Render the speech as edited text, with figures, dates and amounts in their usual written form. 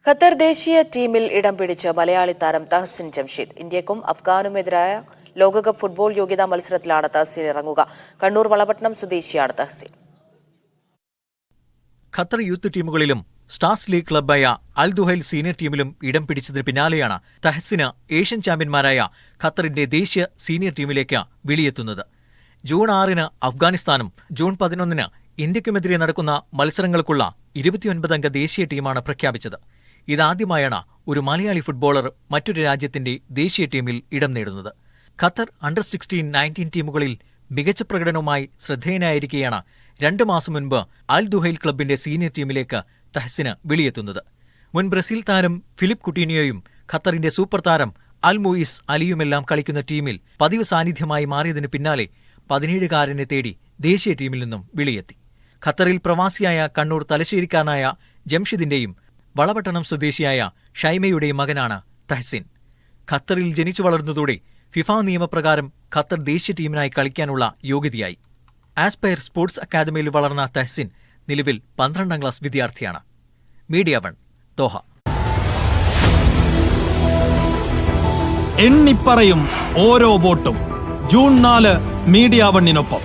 Qatar ദേശീയ ടീമിൽ ഇടം പിടിച്ച മലയാളി താരം തഹസിൻ ജംഷീദ്. ഇന്ത്യക്കും അഫ്ഗാനുമെതിരായ ലോകകപ്പ് ഫുട്ബോൾ യോഗ്യതാ മത്സരത്തിലാണ് തഹസിൻ ഇറങ്ങുക. കണ്ണൂർ വളപട്ടണം സ്വദേശിയാണ് തഹസിൻ. ഖത്തർ യൂത്ത് ടീമുകളിലും സ്റ്റാർസ് ലീഗ് ക്ലബ്ബായ അൽ ദുഹൈൽ സീനിയർ ടീമിലും ഇടം പിടിച്ചതിന് പിന്നാലെയാണ് തഹസിന് ഏഷ്യൻ ചാമ്പ്യന്മാരായ ഖത്തറിന്റെ ദേശീയ സീനിയർ ടീമിലേക്ക് വിളിയെത്തുന്നത്. ജൂൺ 6-ന് അഫ്ഗാനിസ്ഥാനും ജൂൺ 11-ന് ഇന്ത്യക്കുമെതിരെ നടക്കുന്ന മത്സരങ്ങൾക്കുള്ള 29-അംഗ ദേശീയ ടീമാണ് പ്രഖ്യാപിച്ചത്. ഇതാദ്യമായാണ് ഒരു മലയാളി ഫുട്ബോളർ മറ്റൊരു രാജ്യത്തിന്റെ ദേശീയ ടീമിൽ ഇടം നേടുന്നത്. ഖത്തർ അണ്ടർ 16, 19 ടീമുകളിൽ മികച്ച പ്രകടനവുമായി ശ്രദ്ധേയനായിരിക്കെയാണ് 2 മാസം മുൻപ് അൽ ദുഹൈൽ ക്ലബിന്റെ സീനിയർ ടീമിലേക്ക് തഹസിന് വിളിയെത്തുന്നത്. മുൻ ബ്രസീൽ താരം ഫിലിപ്പ് കുട്ടീനിയോയും ഖത്തറിന്റെ സൂപ്പർ താരം അൽ മുയിസ് അലിയുമെല്ലാം കളിക്കുന്ന ടീമിൽ പതിവ് സാന്നിധ്യമായി മാറിയതിനു പിന്നാലെ 17-കാരനെ തേടി ദേശീയ ടീമിൽ നിന്നും വിളിയെത്തി. ഖത്തറിൽ പ്രവാസിയായ കണ്ണൂർ തലശ്ശേരിക്കാരനായ ജംഷിദിന്റെയും വളപട്ടണം സ്വദേശിയായ ഷൈമയുടെയും മകനാണ് തഹസിൻ. ഖത്തറിൽ ജനിച്ചു വളർന്നതോടെ ഫിഫ നിയമപ്രകാരം ഖത്തർ ദേശീയ ടീമിനായി കളിക്കാനുള്ള യോഗ്യതയായി. ആസ്പയർ സ്പോർട്സ് അക്കാദമിയിൽ വളർന്ന തഹസിൻ നിലവിൽ 12ാം ക്ലാസ് വിദ്യാർത്ഥിയാണ്. Media 1, Doha. എണ്ണിപ്പറയും ഓരോ വോട്ടും. June 4 media 1-നൊപ്പം.